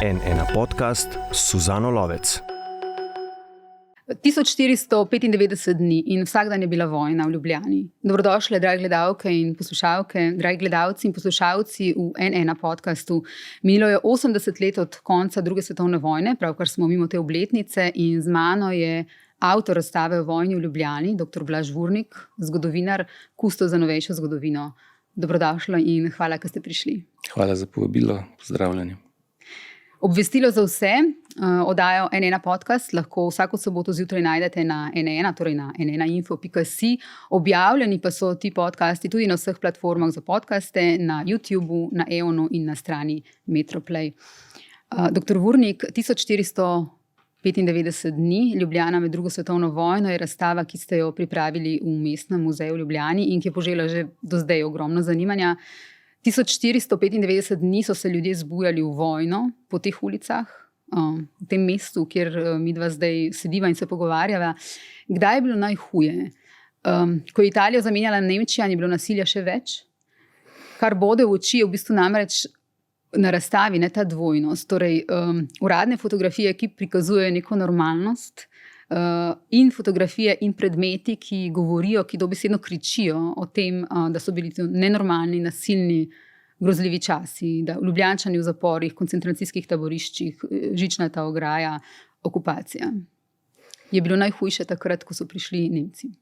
N1 podcast s Suzano Lovec. 1495 dni in vsak dan je bila vojna v Ljubljani. Dobrodošli, dragi gledalke in poslušalke, dragi gledalci in poslušalci v N1 podcastu. Minilo je 80 let od konca druge svetovne vojne, pravkar smo mimo te obletnice, in z mano je avtor razstave o vojni v Ljubljani, dr. Blaž Vurnik, zgodovinar, kustos za novejšo zgodovino. Dobrodošli in hvala, da ste prišli. Hvala za povabilo, pozdravljeni. Obvestilo za vse, oddajo N1 podcast lahko vsako soboto zjutraj najdete na N1, torej na n1info.si. Objavljeni pa so ti podcasti tudi na vseh platformah za podcaste, na YouTubeu, na EONu in na strani Metroplay. Dr. Vurnik, 1495 dni, Ljubljana med drugo svetovno vojno, je razstava, ki ste jo pripravili v Mestnem muzeju v Ljubljani in ki je požela že do zdaj ogromno zanimanja. 1495 dni so se ljudje zbujali v vojno po teh ulicah, v tem mestu, kjer midva zdaj sediva in se pogovarjava. Kdaj je bilo najhuje? Ko je Italija zamenjala Nemčija, je bilo nasilja še več? Kar bode v oči je v bistvu namreč na razstavi, ne ta dvojnost. Torej, uradne fotografije, ki prikazujejo neko normalnost, in fotografije in predmeti, ki govorijo, ki dobesedno kričijo o tem, da so bili nenormalni, nasilni, grozljivi časi, da Ljubljančani v zaporih, koncentracijskih taboriščih, žičnata ograja, okupacija. Je bilo najhujše takrat, ko so prišli Nemci?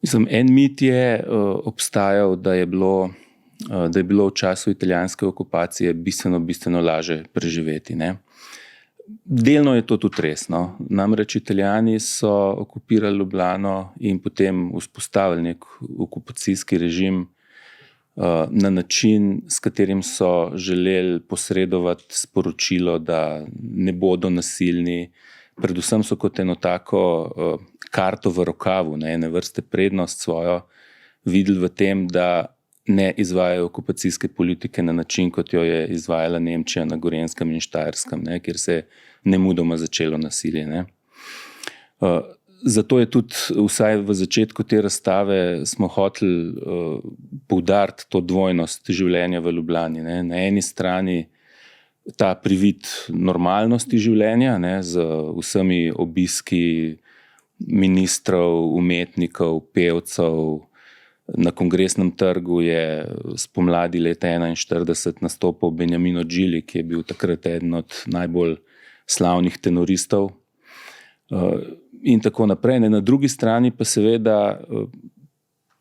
Mislim, en mit je obstajal, da je bilo v času italijanske okupacije bistveno lažje preživeti, ne? Delno je to tudi res, no. Namreč Italijani so okupirali Ljubljano in potem vzpostavili nek okupacijski režim na način, s katerim so želeli posredovati sporočilo, da ne bodo nasilni. Predvsem so kot eno tako karto v rokavu, ne, ene vrste prednost svojo videli v tem, da ne izvajajo okupacijske politike na način, kot jo je izvajala Nemčija na Gorenjskem in Štajerskem, ne, kjer se je nemudoma začelo nasilje. Ne. Zato je tudi vsaj v začetku te razstave smo hoteli poudariti to dvojnost življenja v Ljubljani. Ne. Na eni strani ta privid normalnosti življenja, ne, z vsemi obiski ministrov, umetnikov, pevcev. Na Kongresnem trgu je spomladi leta 1941 nastopil Beniamino Gili, ki je bil takrat eden od najbolj slavnih tenoristov. In tako naprej. Na drugi strani pa seveda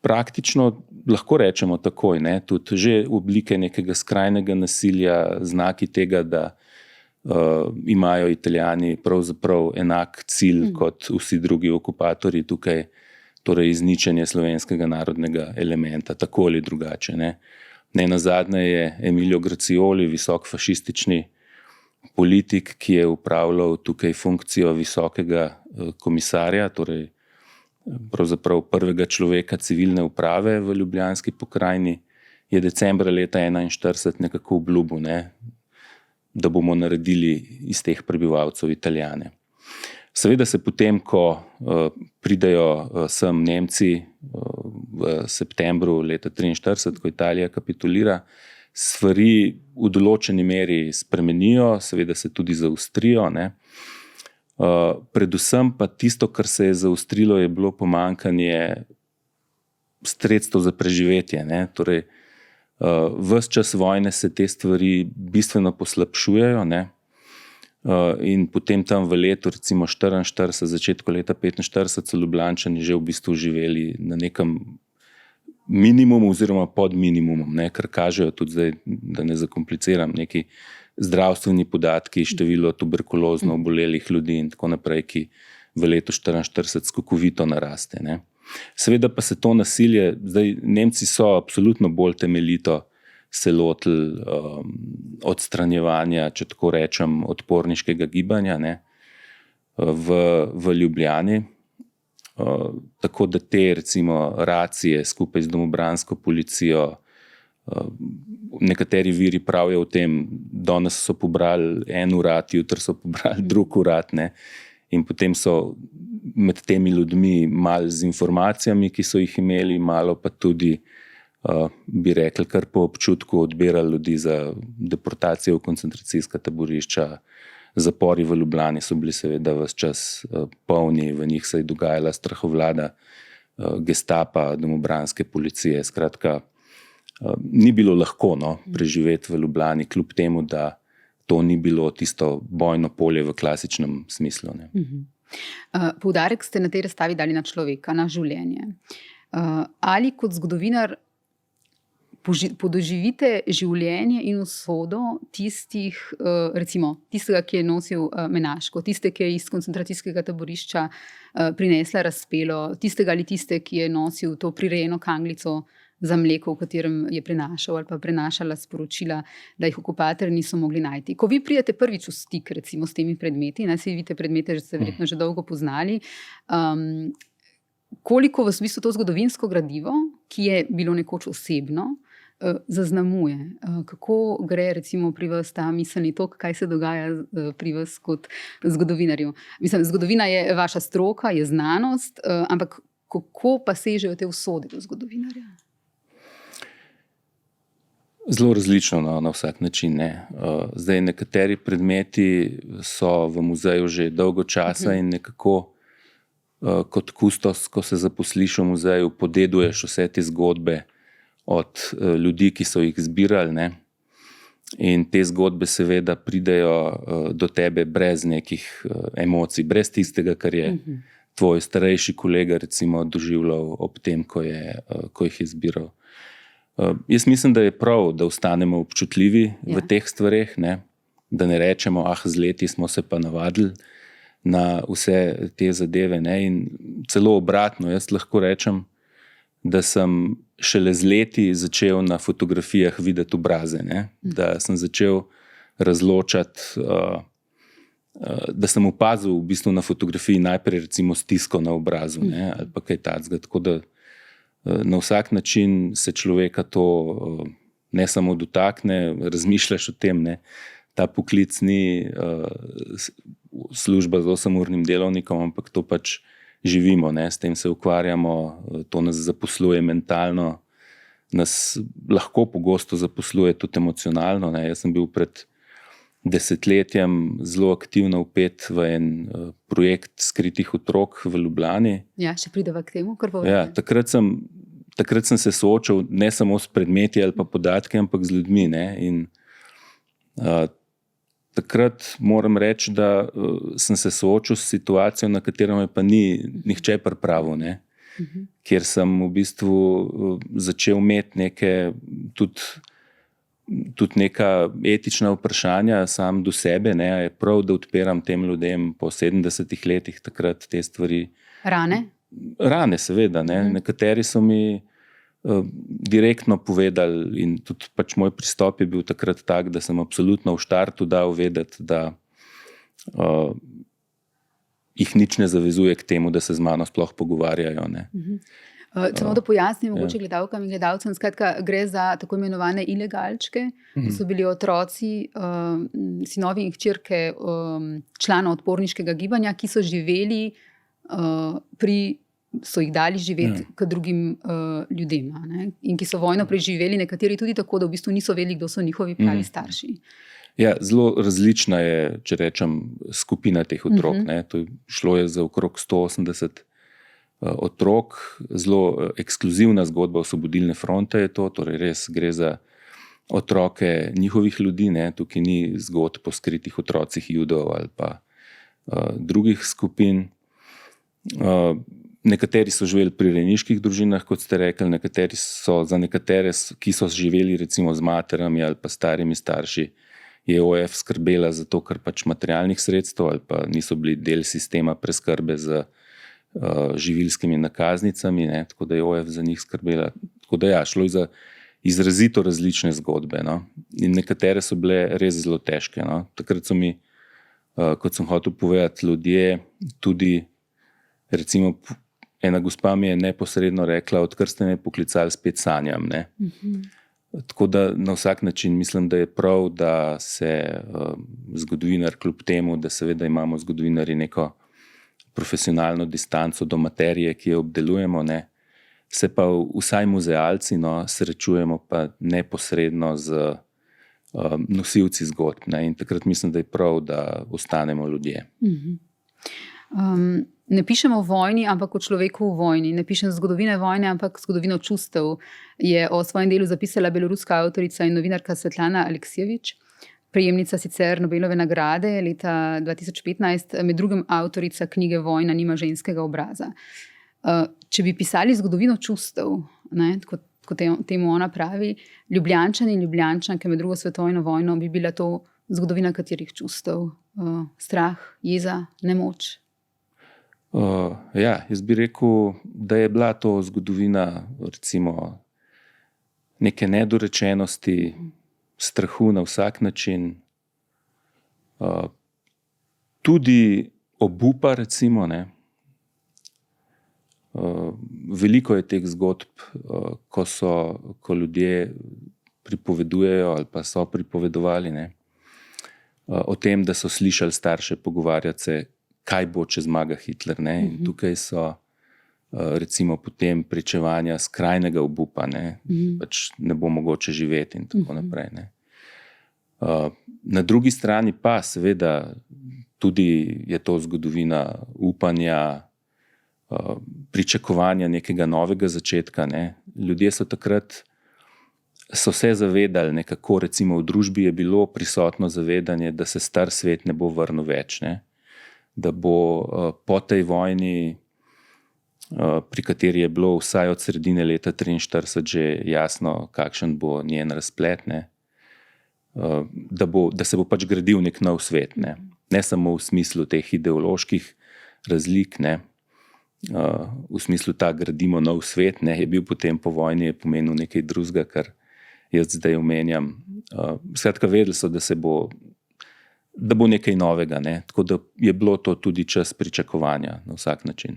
praktično lahko rečemo takoj, ne, tudi že oblike nekega skrajnega nasilja, znaki tega, da imajo Italijani pravzaprav enak cilj kot vsi drugi okupatorji tukaj, torej izničenje slovenskega narodnega elementa, tako ali drugače. Nenazadnje je Emilio Grazioli, visok fašistični politik, ki je upravljal tukaj funkcijo visokega komisarja, torej pravzaprav prvega človeka civilne uprave v ljubljanski pokrajini, je decembra leta 1941 nekako obljubil, ne, da bomo naredili iz teh prebivalcev Italijane. Seveda se potem, ko pridejo sem Nemci v septembru leta 1943, ko Italija kapitulira, stvari v določeni meri spremenijo, seveda se tudi zaostrijo, ne. Predvsem pa tisto, kar se je zaostrilo, je bilo pomanjkanje sredstev za preživetje, ne. Torej, ves čas vojne se te stvari bistveno poslabšujejo, ne. In potem tam v letu recimo 1944, začetku leta 1945 so Ljubljančani že v bistvu živeli na nekem minimumu oziroma pod minimumom, ne, kar kažejo tudi zdaj, da ne zakompliciram, neki zdravstveni podatki, število tuberkulozno obolelih ljudi in tako naprej, ki v letu 1944 skokovito naraste, ne. Seveda pa se to nasilje, zdaj Nemci so absolutno bolj temeljito se lotili odstranjevanja, če tako rečem, odporniškega gibanja, ne, v Ljubljani. Tako da te recimo racije skupaj z domobransko policijo, nekateri viri pravijo o tem, danes so pobrali en urad, jutri so pobrali drug urad, ne, in potem so med temi ljudmi malo z informacijami, ki so jih imeli, malo pa tudi bi rekli, kar po občutku odbirali ljudi za deportacijo v koncentracijska taborišča. Zapori v Ljubljani so bili seveda ves čas polni, v njih se je dogajala strahovlada gestapa, domobranske policije. Skratka, ni bilo lahko preživeti v Ljubljani, kljub temu, da to ni bilo tisto bojno polje v klasičnem smislu. Poudarek ste na tej razstavi dali na človeka, na življenje. Ali kot zgodovinar podoživite življenje in usodo tistega, ki je nosil menaško, tiste, ki je iz koncentracijskega taborišča prinesla razpelo, tistega ali tiste, ki je nosil to prirejeno kanglico za mleko, v katerem je prenašal ali pa prenašala sporočila, da jih okupatorji niso mogli najti. Ko vi pridete prvič v stik recimo s temi predmeti, se vidite predmete, ste verjetno že dolgo poznali, koliko vas v bistvu to zgodovinsko gradivo, ki je bilo nekoč osebno, zaznamuje? Kako gre recimo pri vas ta miselni tok, kaj se dogaja pri vas kot zgodovinarju? Mislim, zgodovina je vaša stroka, je znanost, ampak kako pa sežejo te usode do zgodovinarja? Zelo različno na vsak način. Zdaj, nekateri predmeti so v muzeju že dolgo časa in nekako kot kustos, ko se zaposliš v muzeju, podeduješ vse te zgodbe od ljudi, ki so jih zbirali. In te zgodbe seveda pridejo do tebe brez nekih emocij, brez tistega, kar je tvoj starejši kolega recimo doživljal ob tem, ko jih je zbiral. Jaz mislim, da je prav, da ostanemo občutljivi v teh stvareh, da ne rečemo, z leti smo se pa navadili na vse te zadeve. In celo obratno, jaz lahko rečem, da sem šele z leti začel na fotografijah videti obraze, da sem začel razločati, da sem opazil v bistvu na fotografiji najprej recimo stisko na obrazu, ali pa kaj takega. Tako da na vsak način se človeka to ne samo dotakne, razmišljaš o tem. Ta poklic ni služba z 8-urnim delovnikom, ampak to pač živimo, s tem se ukvarjamo, to nas zaposluje mentalno, nas lahko pogosto zaposluje tudi emocionalno. Jaz sem bil pred desetletjem zelo aktivno vpet v en projekt skritih otrok v Ljubljani. Ja, še prideva k temu, kar povem. Ja, takrat sem se soočal ne samo s predmeti ali pa podatki, ampak z ljudmi. In takrat moram reči, da sem se soočil s situacijo, na katero me pa ni nihče pripravil, kjer sem v bistvu začel imeti neke tudi neka etična vprašanja sam do sebe. Je prav, da odpiram tem ljudem po 70 letih takrat te stvari. Rane, seveda. Nekateri so mi direktno povedali in tudi pač moj pristop je bil takrat tak, da sem absolutno v štartu dal vedeti, da jih nič ne zavezuje k temu, da se z mano sploh pogovarjajo. Samo da pojasnim mogoče gledalkam in gledalcem, skratka, gre za tako imenovane ilegalčke. To so bili otroci, sinovi in hčerke članov odporniškega gibanja, ki so živeli so jih dali živeti k drugim ljudem, in ki so vojno preživeli, nekateri tudi tako, da v bistvu niso vedeli, kdo so njihovi pravi starši. Ja, zelo različna je, če rečem, skupina teh otrok. Šlo je za okrog 180 otrok, zelo ekskluzivna zgodba Osvobodilne fronte je to, torej res gre za otroke njihovih ljudi, tukaj ni zgodb o skritih otrocih Judov ali pa drugih skupin. Nekateri so živeli pri rejniških družinah, kot ste rekli, nekateri so, za nekatere, ki so živeli recimo z materami ali pa starimi starši, je OF skrbela za to, ker pač materialnih sredstev ali pa niso bili del sistema preskrbe z živilskimi nakaznicami, tako da je OF za njih skrbela. Tako da šlo je za izrazito različne zgodbe. In nekatere so bile res zelo težke. Takrat so mi, kot sem hotel povedati, ljudje tudi, recimo, ena gospa mi je neposredno rekla, odkar ste me poklicali, spet sanjam. Tako da na vsak način mislim, da je prav, da se zgodovinar, kljub temu, da seveda imamo zgodovinarji neko profesionalno distanco do materije, ki jo obdelujemo, se pa vsaj muzealci srečujemo pa neposredno z nosilci zgodb. Ne? In takrat mislim, da je prav, da ostanemo ljudje. Ne pišemo o vojni, ampak o človeku v vojni. Ne pišem zgodovine vojne, ampak zgodovino čustev. Je o svojem delu zapisala beloruska avtorica in novinarka Svetlana Aleksijevič, prejemnica sicer Nobelove nagrade leta 2015, med drugim avtorica knjige Vojna nima ženskega obraza. Če bi pisali zgodovino čustev, ne, kot temu ona pravi, Ljubljančani in Ljubljančanke med drugo svetovno vojno, bi bila to zgodovina katerih čustev? Strah, jeza, nemoč? Jaz bi rekel, da je bila to zgodovina recimo neke nedorečenosti, strahu na vsak način, tudi obupa recimo, ne. Veliko je teh zgodb, ko ljudje pripovedujejo ali pa so pripovedovali, ne, o tem, da so slišali starše pogovarjati se, kaj bo, če zmaga Hitler. Ne. In tukaj so recimo potem pričevanja skrajnega obupa, ne. Pač ne bo mogoče živeti in tako naprej. Ne. Na drugi strani pa seveda tudi je to zgodovina upanja, pričakovanja nekega novega začetka. Ne. Ljudje so takrat se zavedali nekako, recimo v družbi je bilo prisotno zavedanje, da se star svet ne bo vrnil več, ne. Da bo po tej vojni, pri kateri je bilo vsaj od sredine leta 1943 že jasno, kakšen bo njen razplet, ne. Da se bo pač gradil nek nov svet, ne samo v smislu teh ideoloških razlik, ne. V smislu gradimo nov svet, ne, je bil potem po vojni, je pomenil nekaj drugega, kar jaz zdaj omenjam. Skratka, vedeli so, da bo nekaj novega, ne. Tako da je bilo to tudi čas pričakovanja na vsak način.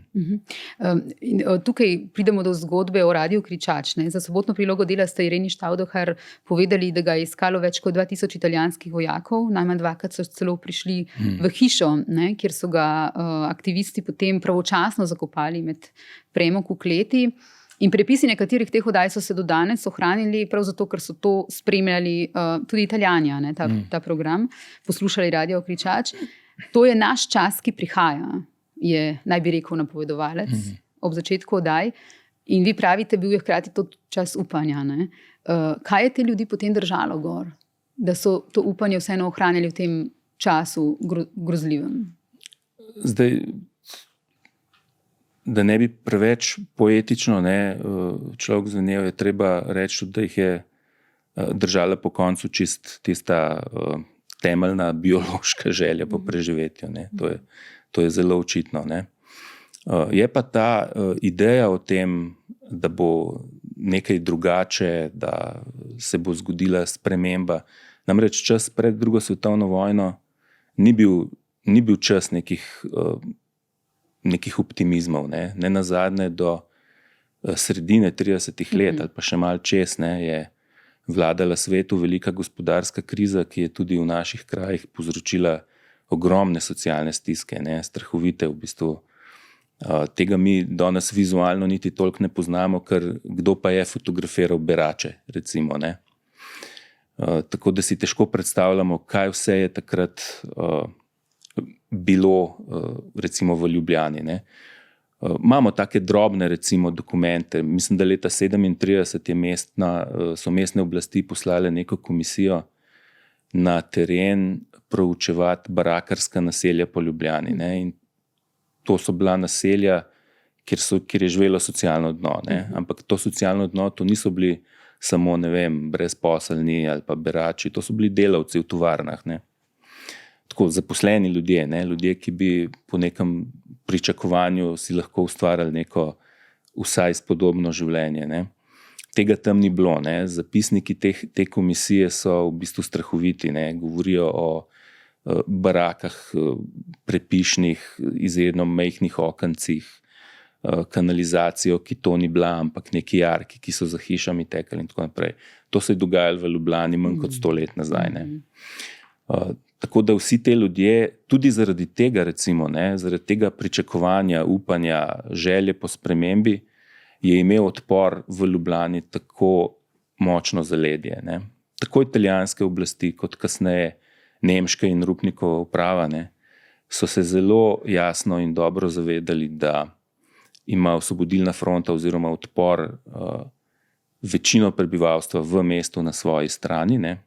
Tukaj pridemo do zgodbe o Radiu Kričač. Ne. Za sobotno prilogo dela sta Ireni Štavdohar povedali, da ga je iskalo več kot 2000 italijanskih vojakov, najmanj dvakrat so celo prišli v hišo, ne, kjer so ga aktivisti potem pravočasno zakopali med premog v kleti. In prepisi nekaterih teh oddaj so se do danes ohranili, prav zato, ker so to spremljali tudi Italijani, ne, ta program, poslušali Radio Kričač. To je naš čas, ki prihaja, naj bi rekel napovedovalec ob začetku oddaj. In vi pravite, bil je hkrati to čas upanja. Ne. Kaj je te ljudi potem držalo gor, da so to upanje vseeno ohranili v tem času grozljivem? Zdaj, da ne bi preveč poetično, ne, človek zvenel, je treba reči, da jih je držala po koncu čist tista temeljna biološka želja po preživetju. Ne. To je zelo očitno. Ne. Je pa ta ideja o tem, da bo nekaj drugače, da se bo zgodila sprememba. Namreč čas pred drugo svetovno vojno ni bil čas nekih optimizmov. Ne nazadnje do sredine 30 let ali pa še malo čez, ne, je vladala svetu velika gospodarska kriza, ki je tudi v naših krajih povzročila ogromne socialne stiske, ne, strahovite v bistvu. Tega mi danes vizualno niti toliko ne poznamo, ker kdo pa je fotografiral berače, recimo, ne. Tako da si težko predstavljamo, kaj vse je takrat bilo recimo v Ljubljani. Ne. Imamo take drobne recimo dokumente. Mislim, da leta 1937 so mestne oblasti poslale neko komisijo na teren proučevati barakarska naselja po Ljubljani. Ne. In to so bila naselja, kjer je živelo socialno dno. Ne. Ampak to socialno dno, to niso bili samo, ne vem, brezposelni ali pa berači, to so bili delavci v tovarnah. Ne. Tako zaposleni ljudje, ne, ljudje, ki bi po nekem pričakovanju si lahko ustvarjali neko vsaj spodobno življenje. Ne. Tega tam ni bilo. Ne. Zapisniki te komisije so v bistvu strahoviti. Ne. Govorijo o barakah, prepišnih, izredno majhnih okencih, kanalizacijo, ki to ni bila, ampak neki jarki, ki so za hišami tekali in tako naprej. To se je dogajalo v Ljubljani manj kot 100 let nazaj. Ne. Tako da vsi te ljudje, tudi zaradi tega, recimo, ne, zaradi tega pričakovanja, upanja, želje po spremembi, je imel odpor v Ljubljani tako močno zaledje. Ne. Tako italijanske oblasti, kot kasneje nemške in Rupnikova uprava, ne, so se zelo jasno in dobro zavedali, da ima Osvobodilna fronta oziroma odpor večino prebivalstva v mestu na svoji strani. Ne.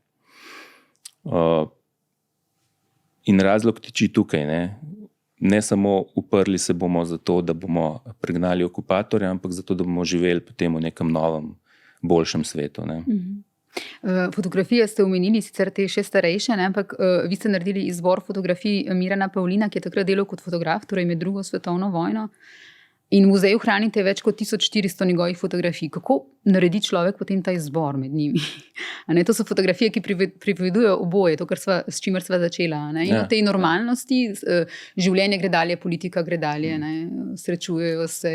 In razlog tiči tukaj. Ne samo uprli se bomo zato, da bomo pregnali okupatorja, ampak zato, da bomo živeli potem v nekem novem, boljšem svetu. Ne. Fotografije ste omenili, sicer te še starejše, ne? Ampak vi ste naredili izbor fotografij Mirana Pavlina, ki je takrat delal kot fotograf, torej med drugo svetovno vojno. In v muzeju hranite več kot 1400 njegovih fotografij. Kako naredi človek potem ta izbor med njimi? To so fotografije, ki pripovedujejo oboje, to, s čimer sva začela. In v tej normalnosti življenje gre dalje, politika gre dalje, srečujejo se,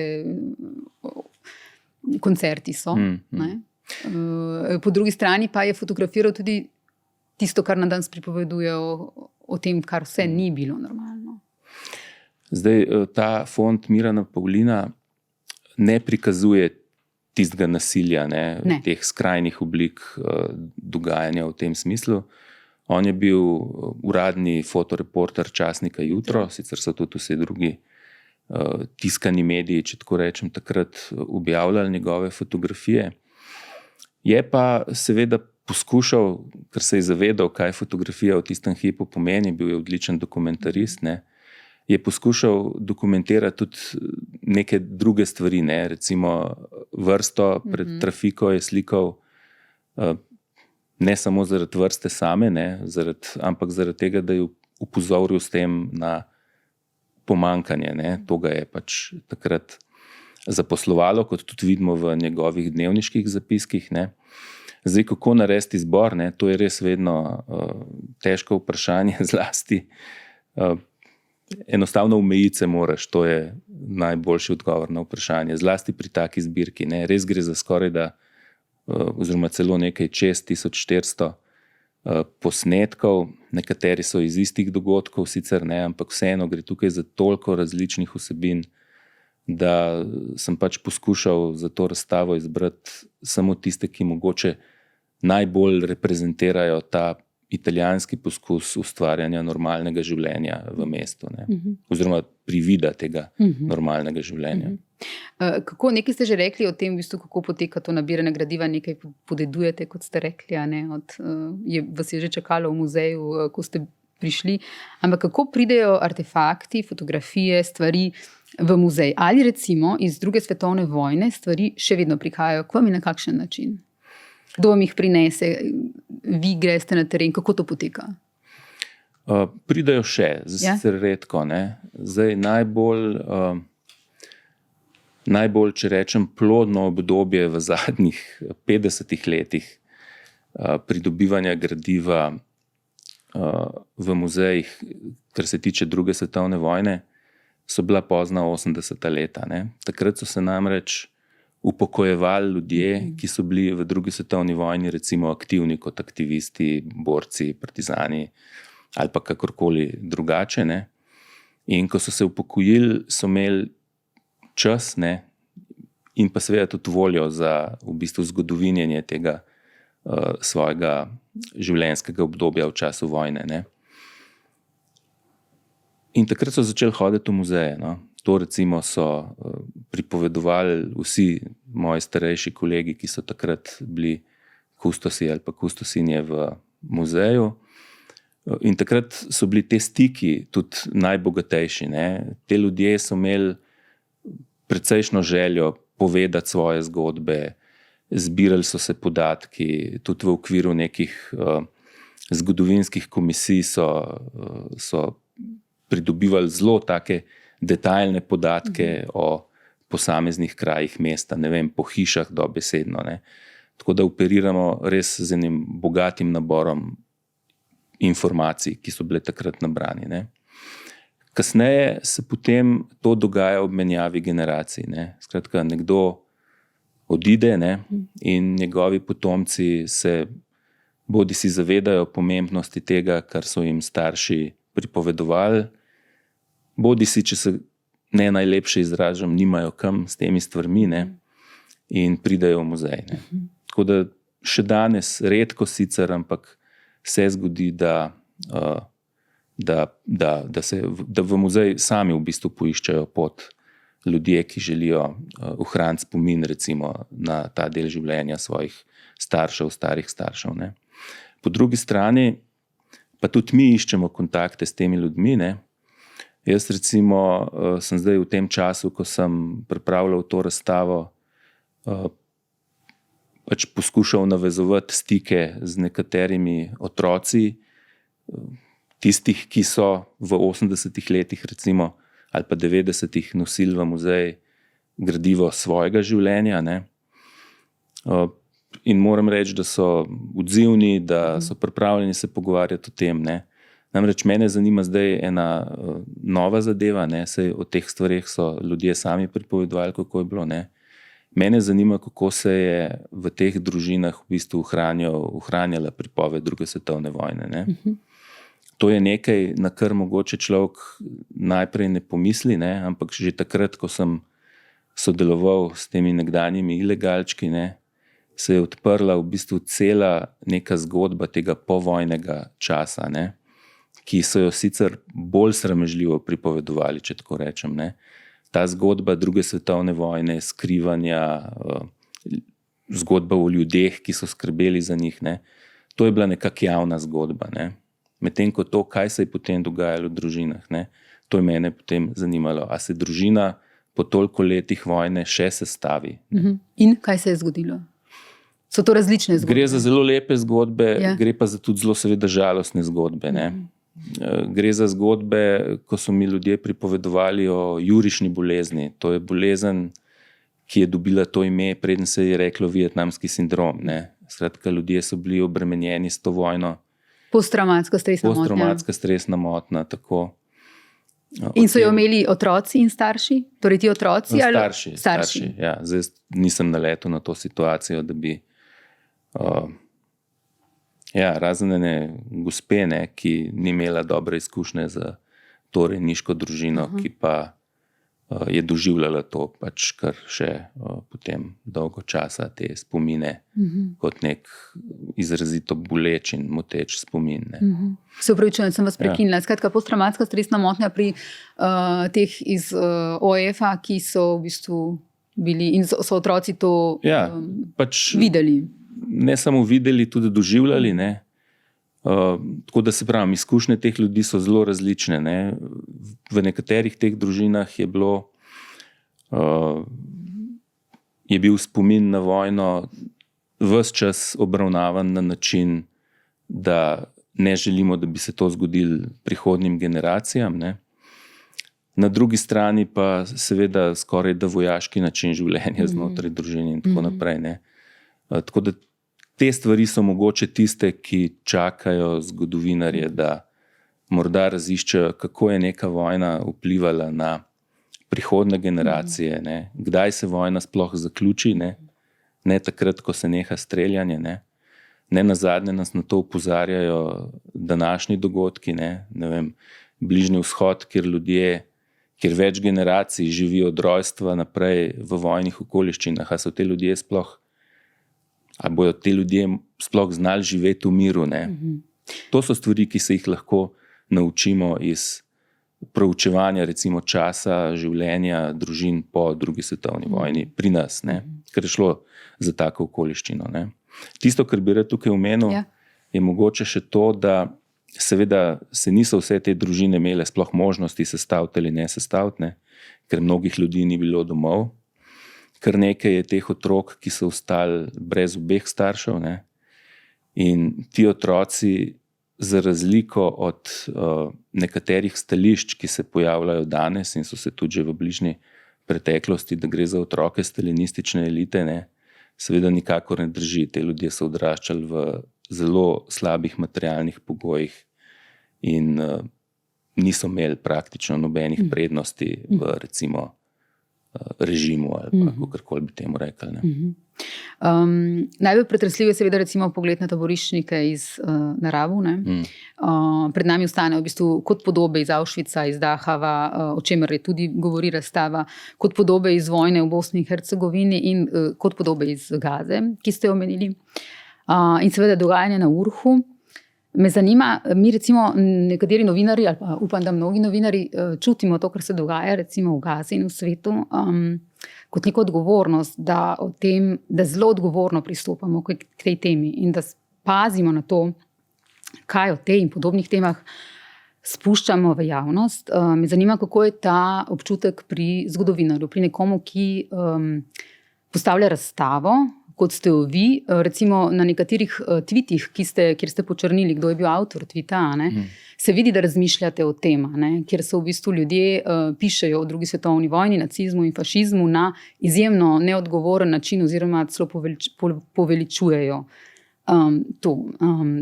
koncerti so. Po drugi strani pa je fotografiral tudi tisto, kar na danes pripoveduje o tem, kar vse ni bilo normalno. Zdaj, ta fond Mirana Pavlina ne prikazuje tistega nasilja, teh skrajnih oblik dogajanja v tem smislu. On je bil uradni fotoreporter časnika Jutro, sicer so tudi vsi drugi tiskani mediji, če tako rečem, takrat objavljali njegove fotografije. Je pa seveda poskušal, ker se je zavedal, kaj fotografija v tistem hipu pomeni, bil je odličen dokumentarist, je poskušal dokumentirati tudi neke druge stvari, recimo vrsto pred trafiko je slikal ne samo zaradi vrste same, ampak zaradi tega, da je upozoril s tem na pomankanje. To ga je pač takrat zaposlovalo, kot tudi vidimo v njegovih dnevniških zapiskih. Zdaj, kako narediti izbor, to je res vedno težko vprašanje, zlasti enostavno omejiti se moraš, to je najboljši odgovor na vprašanje. Zlasti pri taki zbirki. Res gre za skoraj da, oziroma celo nekaj čez 1400 posnetkov, nekateri so iz istih dogodkov, sicer ne, ampak vseeno gre tukaj za toliko različnih vsebin, da sem pač poskušal za to razstavo izbrati samo tiste, ki mogoče najbolj reprezentirajo ta italijanski poskus ustvarjanja normalnega življenja v mestu, oziroma privida tega normalnega življenja. Kako, nekaj ste že rekli o tem, v bistvu, kako poteka to nabiranje gradiva, nekaj podedujete, kot ste rekli, vas je že čakalo v muzeju, ko ste prišli, ampak kako pridejo artefakti, fotografije, stvari v muzej? Ali recimo iz druge svetovne vojne stvari še vedno prihajajo k vam in na kakšen način? Kdo vam jih prinese, vi greste na teren, kako to poteka? Pridajo še, sicer redko. Zdaj najbolj, če rečem, plodno obdobje v zadnjih 50 letih pridobivanja gradiva v muzejih, kar se tiče druge svetovne vojne, so bila pozna 80. leta. Takrat so se namreč upokojevali ljudje, ki so bili v drugi svetovni vojni recimo aktivni kot aktivisti, borci, partizani ali pa kakorkoli drugače. In ko so se upokojili, so imeli čas in pa seveda tudi voljo za v bistvu zgodovinjenje tega svojega življenjskega obdobja v času vojne. In takrat so začeli hoditi v muzeje. To recimo so pripovedovali vsi moji starejši kolegi, ki so takrat bili kustosi ali pa kustosinje v muzeju. In takrat so bili te stiki tudi najbogatejši. Te ljudje so imeli precejšno željo povedati svoje zgodbe, zbirali so se podatki, tudi v okviru nekih zgodovinskih komisij so pridobivali zelo take detaljne podatke o posameznih krajih mesta, po hišah dobesedno. Tako da operiramo res z enim bogatim naborom informacij, ki so bile takrat nabrani. Kasneje se potem to dogaja ob menjavi generacij. Skratka, nekdo odide in njegovi potomci se bodisi zavedajo pomembnosti tega, kar so jim starši pripovedovali, bodisi, če se ne najlepše izražam, nimajo kam s temi stvarmi. in pridejo v muzej. Ne. Tako da še danes, redko sicer, ampak se zgodi, da v muzej sami v bistvu poiščejo pot ljudje, ki želijo ohraniti spomin recimo na ta del življenja svojih staršev, starih staršev. Ne. Po drugi strani pa tudi mi iščemo kontakte s temi ljudmi. Ne. Jaz recimo sem zdaj v tem času, ko sem pripravljal to razstavo, pač poskušal navezovati stike z nekaterimi otroci, tistih, ki so v 80-ih letih recimo, ali pa 90-ih nosili v muzej gradivo svojega življenja. Ne. In moram reči, da so odzivni, da so pripravljeni se pogovarjati o tem. Ne. Namreč mene zanima zdaj ena nova zadeva, ne. Saj o teh stvareh so ljudje sami pripovedovali, kako je bilo. Ne. Mene zanima, kako se je v teh družinah v bistvu ohranjala pripoved druge svetovne vojne. Ne. To je nekaj, na kar mogoče človek najprej ne pomisli, ne, ampak že takrat, ko sem sodeloval s temi nekdanjimi ilegalčki, ne, se je odprla v bistvu cela neka zgodba tega povojnega časa, ne, ki so jo sicer bolj sramežljivo pripovedovali, če tako rečem. Ne. Ta zgodba druge svetovne vojne, skrivanja, zgodba o ljudeh, ki so skrbeli za njih, ne, to je bila nekak javna zgodba. Ne. Medtem ko to, kaj se je potem dogajalo v družinah, ne, to je mene potem zanimalo. A se družina po toliko letih vojne še sestavi? In kaj se je zgodilo? So to različne zgodbe? Gre za zelo lepe zgodbe, gre pa za tudi zelo seveda žalostne zgodbe. Ne. Gre za zgodbe, ko so mi ljudje pripovedovali o jurišni bolezni. To je bolezen, ki je dobila to ime, preden se je reklo vietnamski sindrom. Ne. Skratka, ljudje so bili obremenjeni s to vojno. Posttraumatska stresna motnja. Posttraumatska stresna motnja, tako. In so jo imeli otroci in starši? Torej ti otroci? Starši. Ja. Zdaj nisem naletel na to situacijo, da bi razen ene gospe, ne, ki ni imela dobre izkušnje z to rejniško družino, ki pa je doživljala to pač kar še potem dolgo časa, te spomine kot nek izrazito boleč in moteč spomin. Ne. Se upravičujem, sem vas prekinila. Skratka, posttraumatska stresna motnja pri teh iz OF-a, ki so v bistvu bili in so otroci to pač videli. Ne samo videli, tudi doživljali. Ne. Tako da se pravim, izkušnje teh ljudi so zelo različne. Ne. V nekaterih teh družinah je bil spomin na vojno ves čas obravnavan na način, da ne želimo, da bi se to zgodilo prihodnjim generacijam. Ne. Na drugi strani pa seveda skoraj da vojaški način življenja znotraj družine in tako naprej. Ne. Tako da te stvari so mogoče tiste, ki čakajo zgodovinarje, da morda raziščejo, kako je neka vojna vplivala na prihodne generacije, ne. Kdaj se vojna sploh zaključi, ne takrat, ko se neha streljanje. Ne nazadnje nas na to opozarjajo današnji dogodki, ne vem, Bližnji vzhod, kjer več generacij živijo od rojstva naprej v vojnih okoliščinah. A so te ljudje sploh ali bojo te ljudje sploh znali živeti v miru. Ne? To so stvari, ki se jih lahko naučimo iz proučevanja recimo časa življenja družin po drugi svetovni vojni pri nas, ne? Ker je šlo za tako okoliščino. Ne? Tisto, kar bi rad tukaj omenil, je mogoče še to, da seveda se niso vse te družine imele sploh možnosti sestaviti ali ne sestaviti, ne? Ker mnogih ljudi ni bilo domov. Kar nekaj je teh otrok, ki so ostali brez obeh staršev. Ne? In ti otroci, za razliko od nekaterih stališč, ki se pojavljajo danes in so se tudi že v bližnji preteklosti, da gre za otroke stalinistične elite, ne? Seveda nikakor ne drži. Te ljudje so odraščali v zelo slabih materialnih pogojih in niso imeli praktično nobenih prednosti v recimo režimu ali kakorkoli bi temu rekli. Ne. Najbolj pretresljiv je seveda recimo pogled na taboriščnike iz naravu. Pred nami ostanejo v bistvu kot podobe iz Auschwitza, iz Dachava, o čemer je tudi govori razstava, kot podobe iz vojne v Bosni in Hercegovini in kot podobe iz Gaze, ki ste jo omenili. In seveda dogajanje na Urhu. Me zanima, mi recimo nekateri novinari, ali pa upam, da mnogi novinari čutimo to, kar se dogaja recimo v Gazi in v svetu, kot neko odgovornost, da zelo odgovorno pristopamo k tej temi in da pazimo na to, kaj o tej in podobnih temah spuščamo v javnost. Me zanima, kako je ta občutek pri zgodovinarju, pri nekomu, ki postavlja razstavo, kot ste jo vi, recimo na nekaterih tweetih, kjer ste počrnili, kdo je bil avtor tweeta, se vidi, da razmišljate o tem, kjer so v bistvu ljudje pišejo o drugi svetovni vojni, nacizmu in fašizmu na izjemno neodgovoren način oziroma celo poveličujejo to.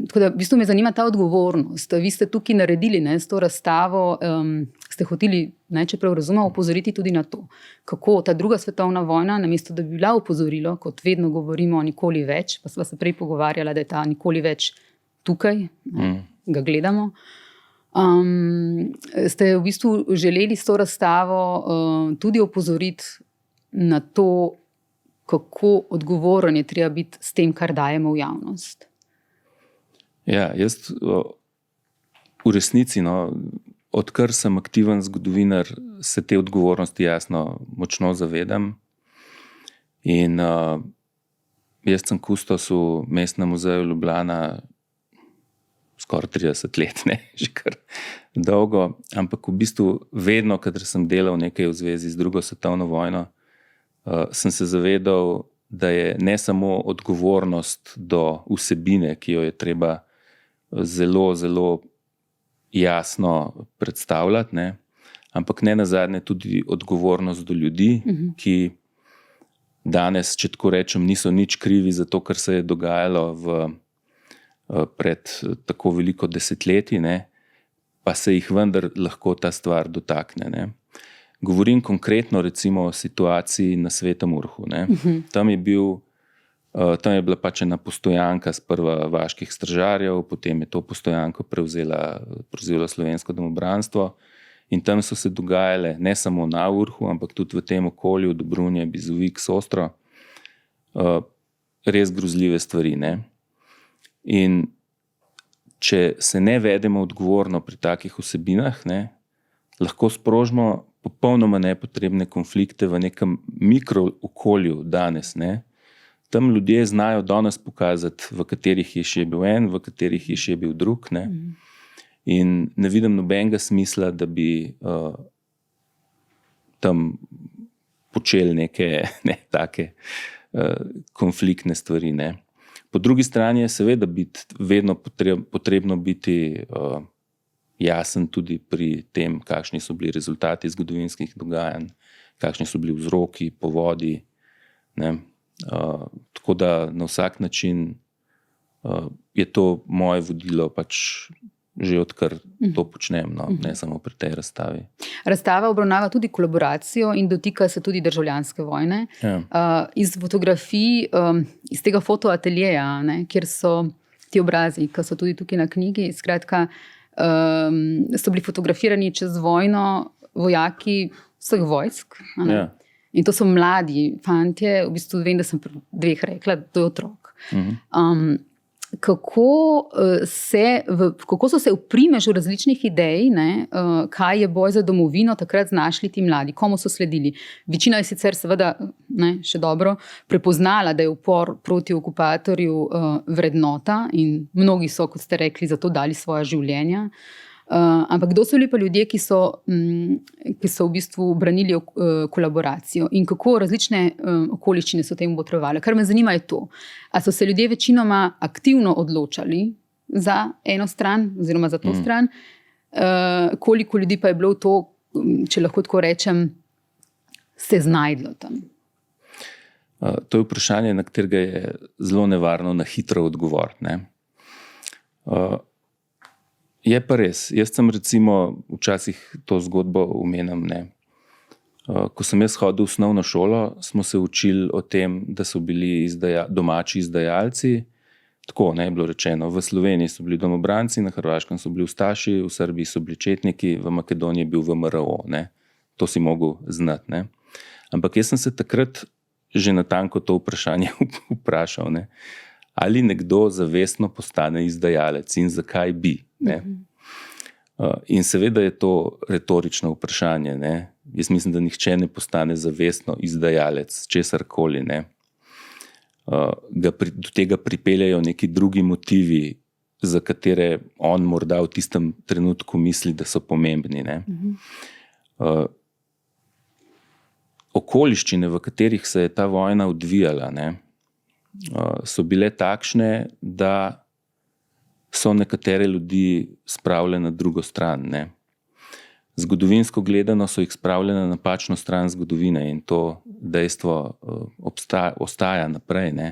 Tako da v bistvu me zanima ta odgovornost. Vi ste tukaj naredili s to razstavo, ste hoteli, čeprav razumem, opozoriti tudi na to, kako ta druga svetovna vojna, namesto da bi bila opozorilo, kot vedno govorimo nikoli več, pa sva se prej pogovarjala, da je ta nikoli več tukaj, ga gledamo, ste v bistvu želeli s to razstavo tudi opozoriti na to, kako odgovoren je treba biti s tem, kar dajemo v javnost. Ja, jaz v resnici, odkar sem aktiven zgodovinar, se te odgovornosti jasno močno zavedam. In jaz sem kustos v Mestnem muzeju Ljubljana skoraj 30 let, že kar dolgo, ampak v bistvu vedno, kadar sem delal nekaj v zvezi z drugo svetovno vojno, sem se zavedal, da je ne samo odgovornost do vsebine, ki jo je treba zelo, zelo jasno predstavljati, ampak ne nazadnje tudi odgovornost do ljudi, ki danes, če tako rečem, niso nič krivi za to, kar se je dogajalo pred tako veliko desetletji, pa se jih vendar lahko ta stvar dotakne. Govorim konkretno recimo o situaciji na Svetem Urhu. Tam je bila pač ena postojanka sprva vaških stražarjev, potem je to postojanko prevzelo Slovensko domobranstvo in tam so se dogajale ne samo na Urhu, ampak tudi v tem okolju, Dobrunje, Bizovik, Sostro, res grozljive stvari. In če se ne vedemo odgovorno pri takih vsebinah, lahko sprožimo popolnoma nepotrebne konflikte v nekem mikrookolju danes. Tam ljudje znajo danes pokazati, v katerih hiši je bil en, v katerih hiši je bil drug. In ne vidim nobenega smisla, da bi tam počeli neke take konfliktne stvari. Po drugi strani je seveda vedno potrebno biti jasen tudi pri tem, kakšni so bili rezultati zgodovinskih dogajanj, kakšni so bili vzroki, povodi. Tako da na vsak način je to moje vodilo pač že odkar to počnem, ne samo pri tej razstavi. Razstava obravnava tudi kolaboracijo in dotika se tudi državljanske vojne. Iz fotografij, iz tega fotoateljeja, kjer so ti obrazi, ki so tudi tukaj na knjigi, skratka, so bili fotografirani čez vojno vojaki vseh vojsk. In to so mladi fantje, v bistvu vem, da sem pri dveh rekla, to je otrok. Kako so se v primežu različnih idej, kaj je boj za domovino takrat znašli ti mladi, komu so sledili? Večina je sicer seveda še dobro prepoznala, da je upor proti okupatorju vrednota in mnogi so, kot ste rekli, za to dali svoja življenja. Ampak kdo so bili pa ljudje, ki so v bistvu branili kolaboracijo in kako različne okoliščine so temu potrebovali? Kar me zanima je to, a so se ljudje večinoma aktivno odločali za eno stran oziroma za to stran, koliko ljudi pa je bilo to, če lahko tako rečem, se znajdlo tam? To je vprašanje, na katerega je zelo nevarno na hitro odgovoriti. Je pa res, jaz sem recimo včasih to zgodbo omenjam, Ko sem jaz hodil v osnovno šolo, smo se učili o tem, da so bili domači izdajalci. Tako je bilo rečeno, v Sloveniji so bili domobranci, na Hrvaškem so bili ustaši, v Srbiji so bili četniki, v Makedoniji je bil VMRO. Ne. To si mogel znati. Ne. Ampak jaz sem se takrat že natanko to vprašanje vprašal, ne. Ali nekdo zavestno postane izdajalec in zakaj bi. Ne. In seveda je to retorično vprašanje. Ne. Jaz mislim, da nihče ne postane zavestno izdajalec, česarkoli. Ne. Do tega pripeljajo neki drugi motivi, za katere on morda v tistem trenutku misli, da so pomembni. Ne. Okoliščine, v katerih se je ta vojna odvijala, ne, so bile takšne, da so nekatere ljudi spravile na drugo stran. Ne. Zgodovinsko gledano so jih spravile na napačno stran zgodovine in to dejstvo ostaja naprej. Ne.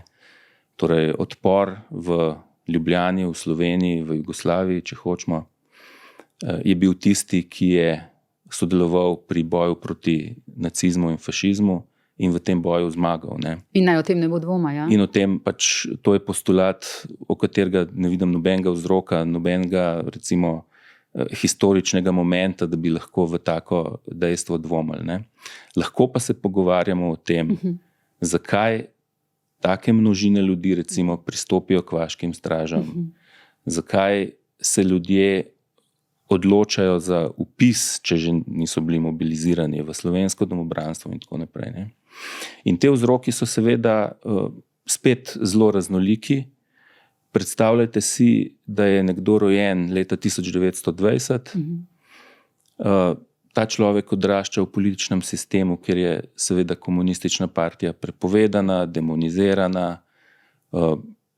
Torej, odpor v Ljubljani, v Sloveniji, v Jugoslaviji, če hočemo, je bil tisti, ki je sodeloval pri boju proti nacizmu in fašizmu in v tem boju zmagal. Ne. In naj o tem ne bo dvoma. Ja? In o tem pač, to je postulat, o katerega ne vidim nobenega vzroka, nobenega recimo historičnega momenta, da bi lahko v tako dejstvo dvomili. Ne. Lahko pa se pogovarjamo o tem, zakaj take množine ljudi recimo pristopijo k vaškim stražam, zakaj se ljudje odločajo za vpis, če že niso bili mobilizirani v slovensko domobranstvo in tako naprej. Ne. In te vzroki so seveda spet zelo raznoliki. Predstavljajte si, da je nekdo rojen leta 1920, ta človek odrašča v političnem sistemu, kjer je seveda komunistična partija prepovedana, demonizirana,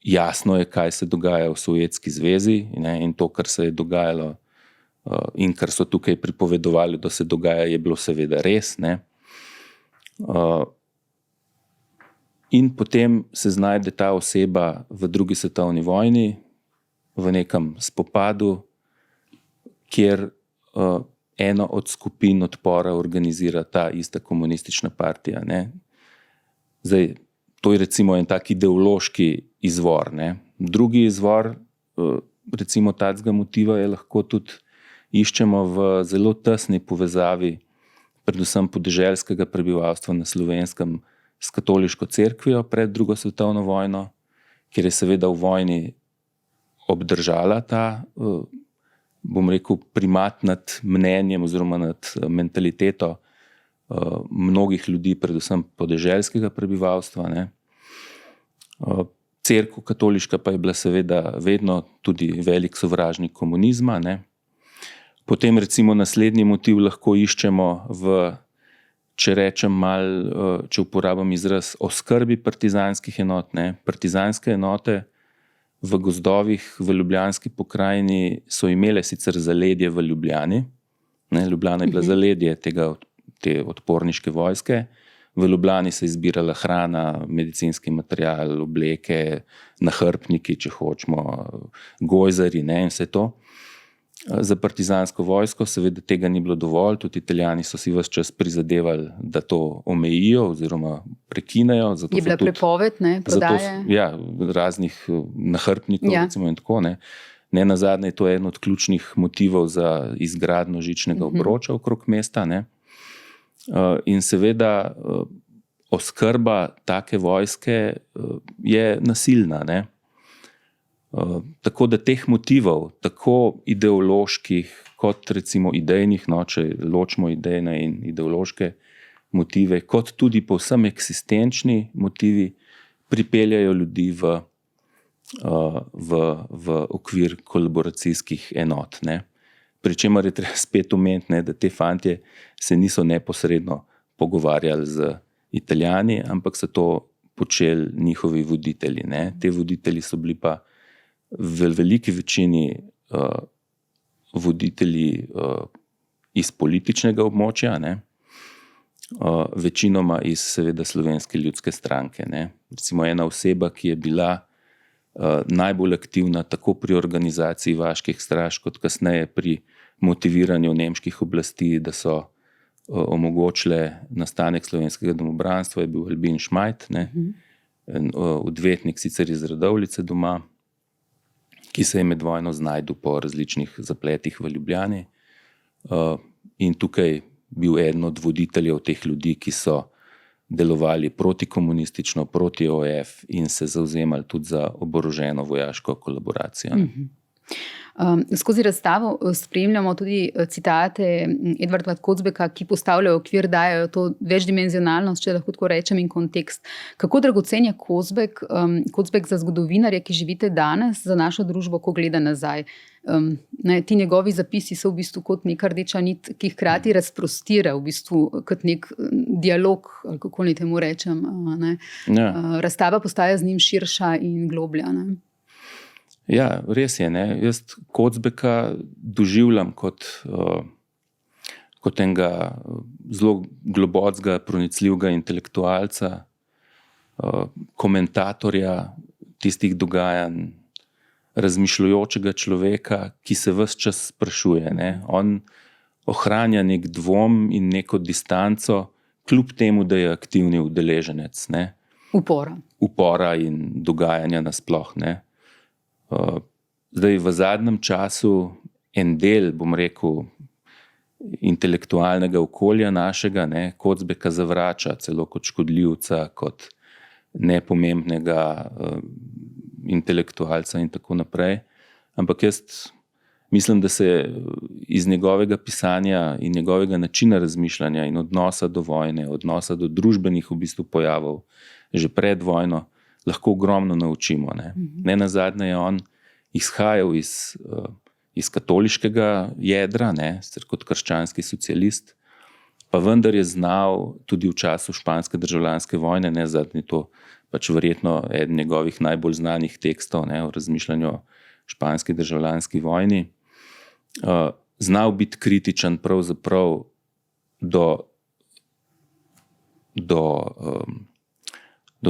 jasno je, kaj se dogaja v Sovjetski zvezi, ne, in to, kar se je dogajalo in kar so tukaj pripovedovali, da se dogaja, je bilo seveda res. Ne. In potem se znajde ta oseba v drugi svetovni vojni, v nekem spopadu, kjer eno od skupin odpora organizira ta ista komunistična partija. Ne. Zdaj, to je recimo en tak ideološki izvor. Ne. Drugi izvor recimo takega motiva je lahko tudi iščemo v zelo tesni povezavi predvsem podeželskega prebivalstva na Slovenskem s katoliško cerkvijo pred drugo svetovno vojno, kjer je seveda v vojni obdržala ta, bom rekel, primat nad mnenjem oziroma nad mentaliteto mnogih ljudi, predvsem podeželskega prebivalstva. Ne. Cerkev katoliška pa je bila seveda vedno tudi velik sovražnik komunizma. Ne. Potem recimo naslednji motiv lahko iščemo v, če rečem malo, če uporabim izraz, oskrbi partizanskih enot. Ne. Partizanske enote v gozdovih v Ljubljanski pokrajini so imele sicer zaledje v Ljubljani. Ne. Ljubljana je bila zaledje te odporniške vojske. V Ljubljani se je zbirala hrana, medicinski material, obleke, nahrbtniki, če hočemo, gojzari, ne, in vse to. Za partizansko vojsko seveda tega ni bilo dovolj, tudi Italijani so si ves čas prizadevali, da to omejijo oziroma prekinejo. Je bila prepoved, ne, prodaje? Raznih nahrbtnikov, recimo, in tako. Ne nazadnje je to eden od ključnih motivov za izgradnjo žičnega obroča okrog mesta. Ne. In seveda oskrba take vojske je nasilna. Ne. Tako da teh motivov, tako ideoloških kot recimo idejnih, no, če ločimo idejne in ideološke motive, kot tudi povsem eksistenčni motivi, pripeljajo ljudi v okvir kolaboracijskih enot. Ne. Pričemer je treba spet omeniti, ne, da te fantje se niso neposredno pogovarjali z Italijani, ampak so to počeli njihovi voditelji. Ne. Te voditelji so bili pa v veliki večini voditelji iz političnega območja, ne, večinoma iz seveda Slovenske ljudske stranke. Ne. Recimo ena oseba, ki je bila najbolj aktivna tako pri organizaciji vaških straž, kot kasneje pri motiviranju nemških oblasti, da so omogočile nastanek slovenskega domobranstva, je bil Albin Šmajt, odvetnik sicer iz Radovljice doma, ki se je med vojno znašel po različnih zapletih v Ljubljani in tukaj bil eden od voditeljev teh ljudi, ki so delovali protikomunistično, proti OF in se zavzemali tudi za oboroženo vojaško kolaboracijo. Skozi razstavo spremljamo tudi citate Edvarda Kocbeka, ki postavljajo okvir, dajo to večdimenzionalnost, če lahko tako rečem, in kontekst. Kako dragocen je Kocbek za zgodovinarje, ki živite danes, za našo družbo, ko gleda nazaj? Ti njegovi zapisi so v bistvu kot neka rdeča nit, ki hkrati razprostira v bistvu kot nek dialog, ali kako naj temu rečem. Razstava postaja z njim širša in globlja. Ja, res je. Jaz Kocbeka doživljam kot enega zelo globokega, pronicljivega intelektualca, komentatorja tistih dogajanj, razmišljujočega človeka, ki se ves čas sprašuje. On ohranja nek dvom in neko distanco, kljub temu, da je aktivni udeleženec upora in dogajanja nasploh. Zdaj v zadnjem času en del, bom rekel, intelektualnega okolja našega, Kocbeka zavrača celo kot škodljivca, kot nepomembnega intelektualca in tako naprej. Ampak jaz mislim, da se iz njegovega pisanja in njegovega načina razmišljanja in odnosa do vojne, odnosa do družbenih v bistvu pojavov že pred vojno lahko ogromno naučimo. Nenazadnje je on izhajal iz katoliškega jedra, kot krščanski socialist, pa vendar je znal tudi v času španske državljanske vojne, zadnji to pač verjetno eden njegovih najbolj znanih tekstov o razmišljanju o španski državljanski vojni, znal biti kritičen pravzaprav do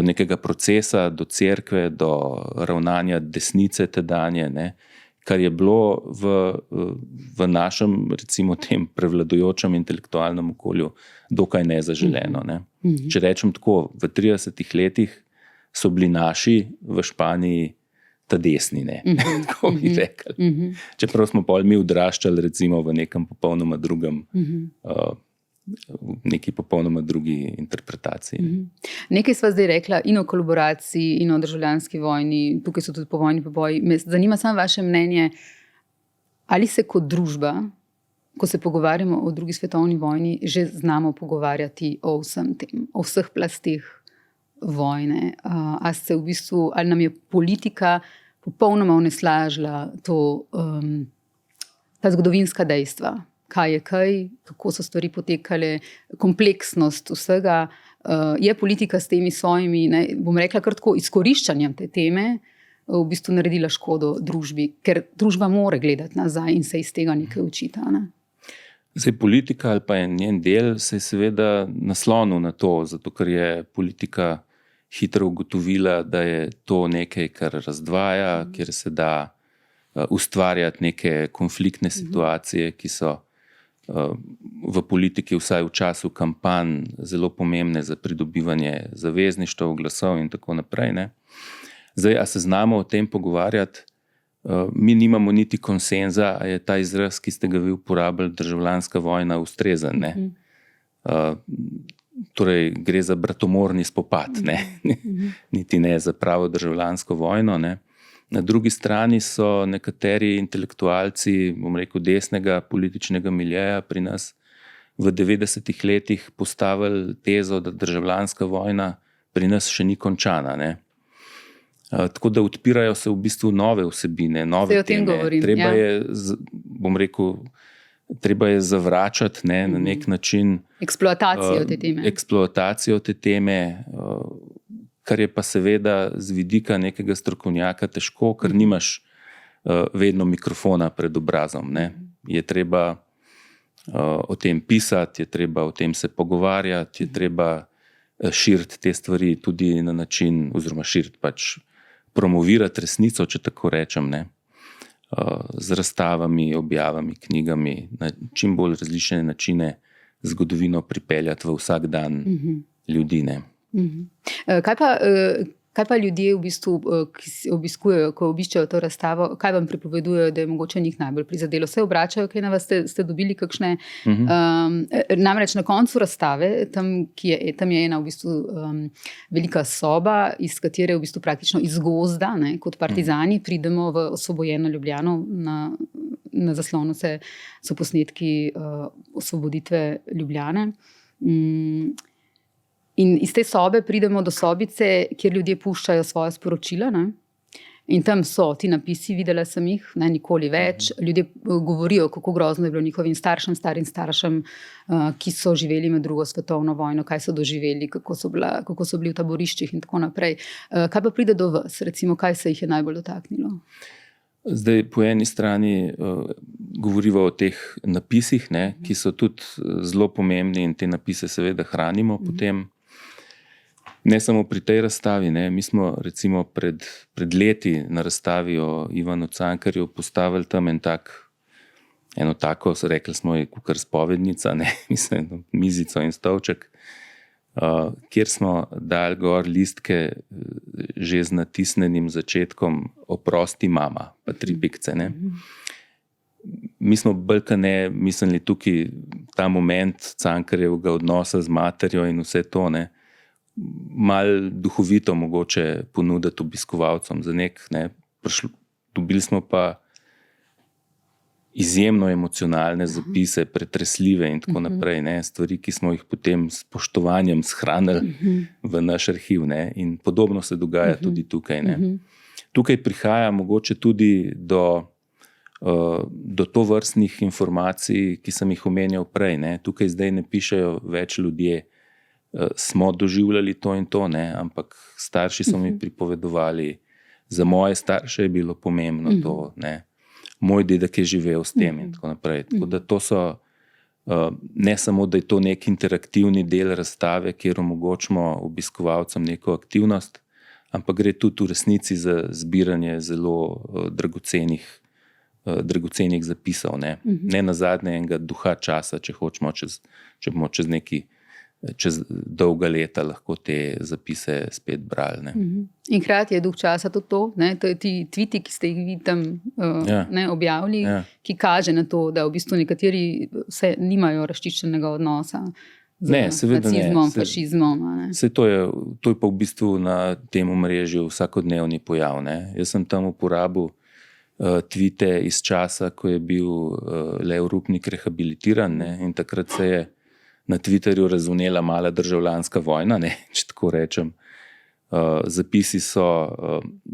nekega procesa, do cerkve, do ravnanja desnice tedanje, kar je bilo v našem, recimo tem prevladujočem intelektualnem okolju dokaj nezaželeno. Če rečem tako, v 30 letih so bili naši v Španiji ta desni, tako bi rekli. Čeprav smo pol mi odraščali recimo v nekem popolnoma drugem neki popolnoma drugi interpretaciji. Nekaj sva zdaj rekla in o kolaboraciji in o državljanski vojni, tukaj so tudi povojni poboji. Me zanima samo vaše mnenje, ali se kot družba, ko se pogovarjamo o drugi svetovni vojni, že znamo pogovarjati o vsem tem, o vseh plasteh vojne. Ali nam je politika popolnoma oneslažila ta zgodovinska dejstva? Kaj je kaj, kako so stvari potekale, kompleksnost vsega. Je politika s temi svojimi, bom rekla kar tako, izkoriščanjem te teme v bistvu naredila škodo družbi, ker družba mora gledati nazaj in se iz tega nekaj učita. Zdaj, politika ali pa njen del se je seveda naslonil na to, zato ker je politika hitro ugotovila, da je to nekaj, kar razdvaja, kjer se da ustvarjati neke konfliktne situacije, ki so v politiki, vsaj v času kampanj, zelo pomembne za pridobivanje zavezništev, glasov in tako naprej. Zdaj, a se znamo o tem pogovarjati? Mi nimamo niti konsenza, a je ta izraz, ki ste ga vi uporabili, državljanska vojna, ustrezen. Torej, gre za bratomorni spopad, niti ne za pravo državljansko vojno. Na drugi strani so nekateri intelektualci, bom rekel, desnega političnega miljeja pri nas v 90-ih letih postavili tezo, da državljanska vojna pri nas še ni končana. Tako da odpirajo se v bistvu nove vsebine, nove teme. Treba je zavračati na nek način eksploatacijo te teme, kar je pa seveda z vidika nekega strokovnjaka težko, ker nimaš vedno mikrofona pred obrazom. Je treba o tem pisati, je treba o tem se pogovarjati, je treba širiti te stvari tudi na način, oziroma širiti pač promovirati resnico, če tako rečem, z razstavami, objavami, knjigami, na čim bolj različne načine zgodovino pripeljati v vsak dan ljudi. Ne. Kaj pa ljudje v bistvu, ki obiskujejo, ko obiščejo to razstavo, kaj vam pripovedujejo, da je mogoče njih najbolj prizadelo? Se obračajo, kaj na vas ste dobili kakšne? Namreč na koncu razstave, tam je ena v bistvu velika soba, iz katere v bistvu praktično iz gozda, ne, kot partizani, pridemo v osvobojeno Ljubljano. Na zaslonu so posnetki osvoboditve Ljubljane. In iz te sobe pridemo do sobice, kjer ljudje puščajo svoje sporočila. Ne? In tam so ti napisi, videla sem jih, ne, nikoli več. Ljudje govorijo, kako grozno je bilo njihovim starim staršem, ki so živeli med drugo svetovno vojno, kaj so doživeli, kako so bili v taboriščih in tako naprej. Kaj pa pride do vas? Recimo, kaj se jih je najbolj dotaknilo? Zdaj, po eni strani govoriva o teh napisih, ne, ki so tudi zelo pomembni in te napise seveda hranimo potem. Ne samo pri tej razstavi, ne. Mi smo recimo pred leti na razstavi o Ivanu Cankarju postavili tam eno tako, rekli smo je kakor spovednica, ne, mislim, mizico in stolček, kjer smo dali gor listke že z natisnenim začetkom Oprosti mama, pa 3 pikce. Ne. Mi smo bolj ne mislili tukaj ta moment Cankarjevega odnosa z materjo in vse to, ne, malo duhovito mogoče ponuditi obiskovalcem za ne. Dobili smo pa izjemno emocionalne zapise, pretresljive in tako naprej, ne, stvari, ki smo jih potem s spoštovanjem shranili v naš arhiv, ne, in podobno se dogaja tudi tukaj, ne. Tukaj prihaja mogoče tudi do tovrstnih informacij, ki sem jih omenjal prej, ne. Tukaj zdaj ne pišejo več ljudje, smo doživljali to in to, ne, ampak starši so mi pripovedovali, za moje starše je bilo pomembno to, ne. Moj dedek je živel s tem in tako naprej. Tako da to so, ne samo, da je to nek interaktivni del razstave, kjer omogočimo obiskovalcem neko aktivnost, ampak gre tudi v resnici za zbiranje zelo dragocenih zapisov. Ne nazadnje enega duha časa, če bomo čez dolga leta lahko te zapise spet brali. Ne. In hkrati je duh časa tudi to, ne, to je ti tviti, ki ste jih vi tam objavili, ki kaže na to, da v bistvu nekateri vse nimajo razčiščenega odnosa z nacizmom, fašizmom. To je pa v bistvu na tem omrežju vsakodnevni pojav. Ne. Jaz sem tam uporabil tvite iz časa, ko je bil Lev Rupnik rehabilitiran, ne, in takrat se je na Twitterju razvnela mala državljanska vojna, ne, če tako rečem. Zapisi so,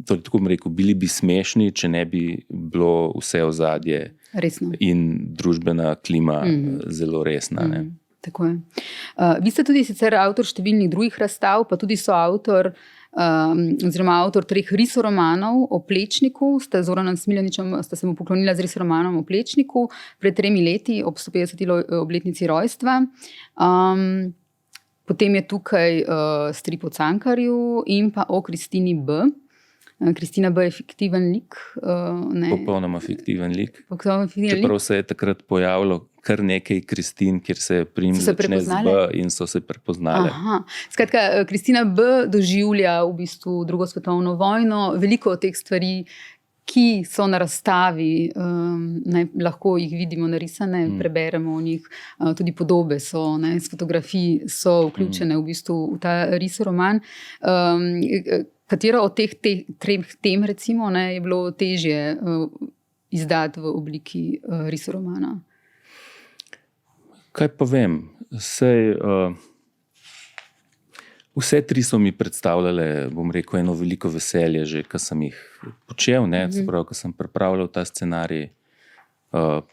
torej tako bom rekel, bili bi smešni, če ne bi bilo vse ozadje resno in družbena klima zelo resna. Ne. Tako je. Vi ste tudi sicer avtor številnih drugih razstav, pa tudi soavtor oziroma avtor 3 risoromanov o Plečniku. Sta z Zoranom Smiljanićem sta se mu poklonila z risoromanom o Plečniku pred 3 leti ob 150. obletnici rojstva. Potem je tukaj strip o Cankarju in pa o Kristini B. Kristina B. je fiktiven lik. Popolnoma fiktiven lik. Čeprav se je takrat pojavilo kar nekaj Kristin, kjer se priimek začne z B in so se prepoznale. Skratka, Kristina B. doživlja v bistvu drugo svetovno vojno. Veliko teh stvari, ki so na razstavi, lahko jih vidimo narisane, preberemo o njih, tudi podobe so, s fotografij so vključene v bistvu v ta risoroman. Katero od teh 3 tem, recimo, je bilo težje izdati v obliki risoromana? Kaj pa vem? Vse 3 so mi predstavljale, bom rekel, eno veliko veselje, že ko sem jih počel, se pravi, ko sem pripravljal ta scenarij,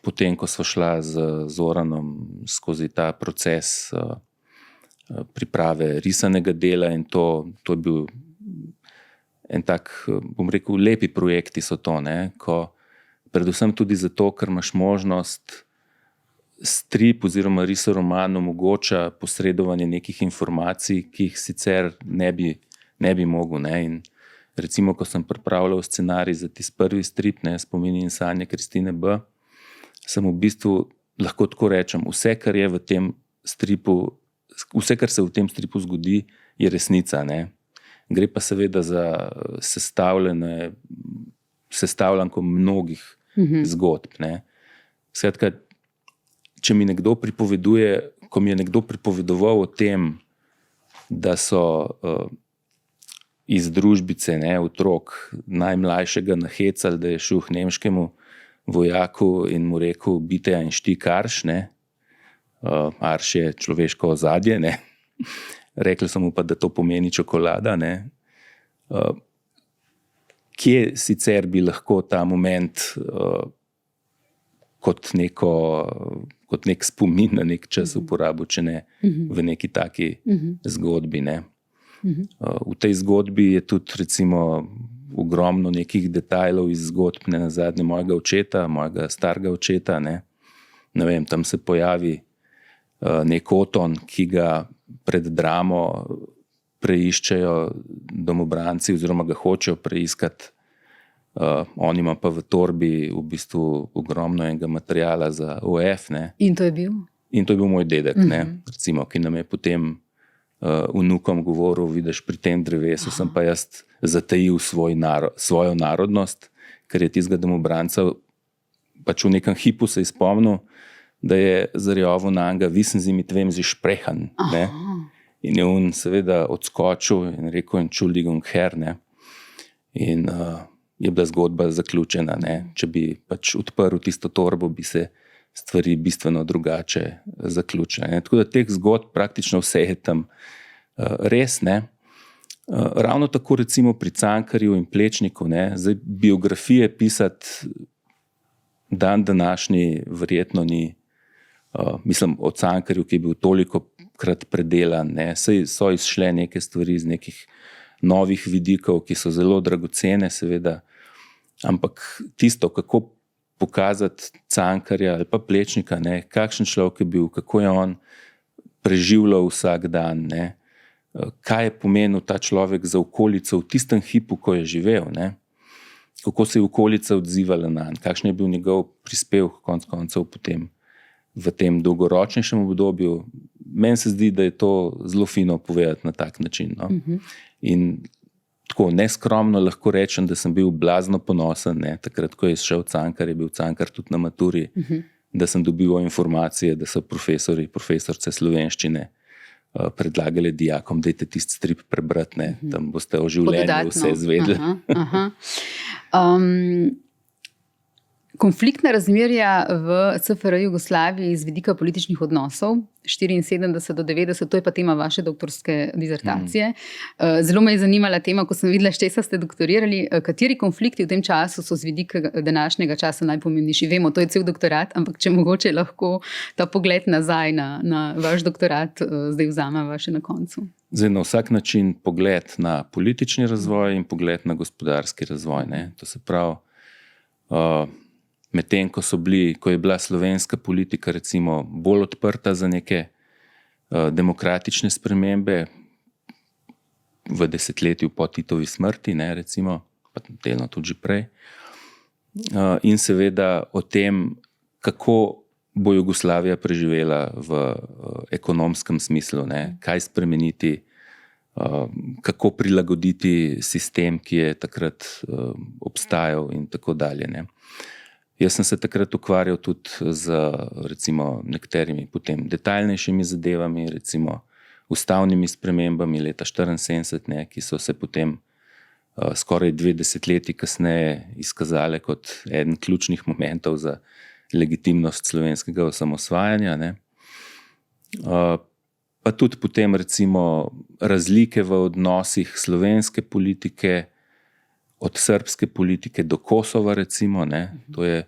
potem, ko sva šla z Zoranom skozi ta proces priprave risanega dela in to je bil en tak, bom rekel, lepi projekti so to, ko predvsem tudi zato, ker imaš možnost strip oziroma risoroman omogoča posredovanje nekih informacij, ki jih sicer ne bi mogel. In recimo, ko sem pripravljal scenarij za tisti prvi strip, Spomini in sanje Kristine B., sem v bistvu, lahko tako rečem, vse, kar je v tem stripu, vse, kar se v tem stripu zgodi, je resnica, ne. Gre pa seveda za sestavljanko mnogih zgodb, ne. Skratka, če mi nekdo pripoveduje, ko mi je nekdo pripovedoval o tem, da so iz družbice, ne, otrok najmlajšega nahecali, da je šel k nemškemu vojaku in mu rekel, bite ein Stück Arsch, ne. Arš je človeško ozadje, ne. Rekli so mu pa, da to pomeni čokolada, ne. Kje sicer bi lahko ta moment kot nek spomin na nek čas uporabil, če ne v neki taki zgodbi, ne. V tej zgodbi je tudi recimo ogromno nekih detajlov iz zgodb, ne nazadnje mojega starega očeta, ne. Ne vem, tam se pojavi nek Oton, ki ga pred dramo preiščejo domobranci oziroma ga hočejo preiskati. On ima pa v torbi v bistvu ogromno enega materiala za OF. Ne. In to je bil? In to je bil moj dedek, ne, recimo, ki nam je potem vnukom govoril, vidiš, pri tem drevesu sem pa jaz zatajil svojo narodnost, ker je tistega domobranca pač v nekem hipu se izpomnil, da je zarjovo na njega, vi sem z imi tvem sprehan. In je on seveda odskočil in rekel, Entschuldigung, Herr, ne. In je bila zgodba zaključena, ne. Če bi pač odprl tisto torbo, bi se stvari bistveno drugače zaključile, ne. Tako da teh zgodb praktično vse je tam res, ne. Ravno tako recimo pri Cankarju in Plečniku, ne. Zdaj biografije pisati dan današnji verjetno ni, mislim o Cankarju, ki je bil toliko krat predelan, ne. Saj so izšle neke stvari iz nekih novih vidikov, ki so zelo dragocene seveda, ampak tisto, kako pokazati Cankarja ali pa Plečnika, ne, kakšen človek je bil, kako je on preživljal vsak dan, ne, kaj je pomenil ta človek za okolico v tistem hipu, ko je živel, ne, kako se je okolica odzivala nanj, kakšen je bil njegov prispevek konec koncev potem v tem dolgoročnejšem obdobju. Meni se zdi, da je to zelo fino povedati na tak način. No. In tako neskromno lahko rečem, da sem bil blazno ponosen, ne, takrat, ko je šel Cankar, je bil Cankar tudi na maturi, da sem dobival informacije, da so profesorce slovenščine predlagali dijakom, dajte tisti strip prebrati, ne, tam boste o življenju vse izvedeli. Konfliktna razmerja v SFRJ Jugoslaviji z vidika političnih odnosov 74 do 90, to je pa tema vaše doktorske dizertacije. Zelo me je zanimala tema, ko sem videla, s česa ste doktorirali, kateri konflikti v tem času so z vidika današnjega časa najpomembnejši. Vemo, to je cel doktorat, ampak če mogoče lahko ta pogled nazaj na vaš doktorat zdaj vzameva še na koncu. Zdaj, na vsak način pogled na politični razvoj in pogled na gospodarski razvoj, ne. To se pravi, medtem ko je bila slovenska politika recimo bolj odprta za neke demokratične spremembe v desetletju po Titovi smrti, ne, recimo, pa delno tudi že prej, in seveda o tem, kako bo Jugoslavija preživela v ekonomskem smislu, ne, kaj spremeniti, kako prilagoditi sistem, ki je takrat obstajal in tako dalje, ne. Jaz sem se takrat ukvarjal tudi z recimo nekaterimi potem detaljnejšimi zadevami, recimo ustavnimi spremembami leta 1974, ne, ki so se potem skoraj 2 desetletji kasneje izkazale kot eden ključnih momentov za legitimnost slovenskega osamosvajanja, ne. Pa tudi potem recimo razlike v odnosih slovenske politike od srbske politike do Kosova recimo, ne. To je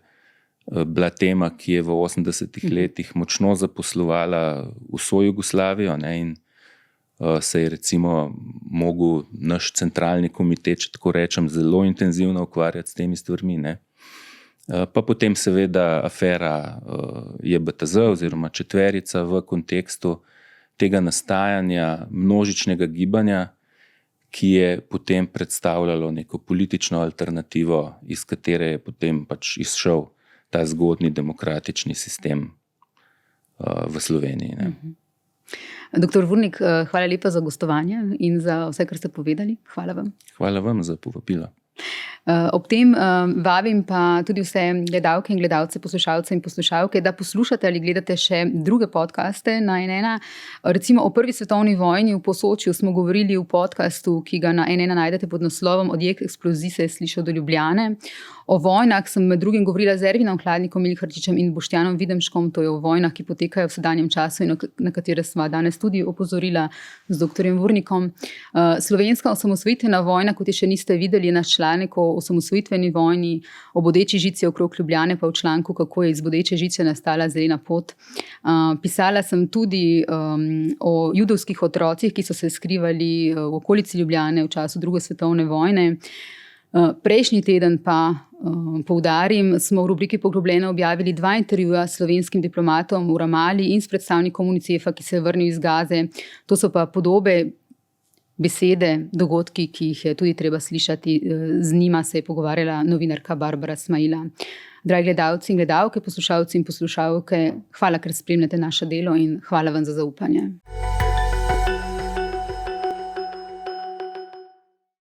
bila tema, ki je v 80-ih letih močno zaposlovala vso Jugoslavijo, ne, in se je recimo mogel naš centralni komitet, če tako rečem, zelo intenzivno ukvarjati s temi stvarmi, ne. Pa potem seveda afera JBTZ oziroma četverica v kontekstu tega nastajanja množičnega gibanja, ki je potem predstavljalo neko politično alternativo, iz katere je potem pač izšel ta zgodnji demokratični sistem v Sloveniji, ne. Dr. Vurnik, hvala lepa za gostovanje in za vse, kar ste povedali. Hvala vam. Hvala vam za povabilo. Ob tem vabim pa tudi vse gledalke in gledalce, poslušalce in poslušalke, da poslušate ali gledate še druge podcaste na N1. Recimo o prvi svetovni vojni v Posočju smo govorili v podcastu, ki ga na N1 najdete pod naslovom Odjek eksplozij se je slišal do Ljubljane. O vojnah sem med drugim govorila z Ervinom Hladnikom Milharčičem in Boštjanom Videmškom, to je o vojnah, ki potekajo v sedanjem času in na katere sva danes tudi opozorila z dr. Vurnikom. Slovenska osamosvojitvena vojna, kot je še niste videli, naš članek o osamosvojitveni vojni, o bodeči žici okrog Ljubljane, pa v članku, kako je iz bodeče žice nastala zelena pot. Pisala sem tudi o judovskih otrocih, ki so se skrivali v okolici Ljubljane v času druge svetovne vojne. Prejšnji teden pa, poudarim, smo v rubriki Poglobljeno objavili 2 intervjuja s slovenskim diplomatom v Ramali in s predstavnikom UNICEF-a, ki se je vrnil iz Gaze. To so pa podobe, besede, dogodki, ki jih je tudi treba slišati. Z njima se je pogovarjala novinarka Barbara Smaila. Dragi gledalci in gledalke, poslušalci in poslušalke, hvala, ker spremljate naše delo in hvala vam za zaupanje.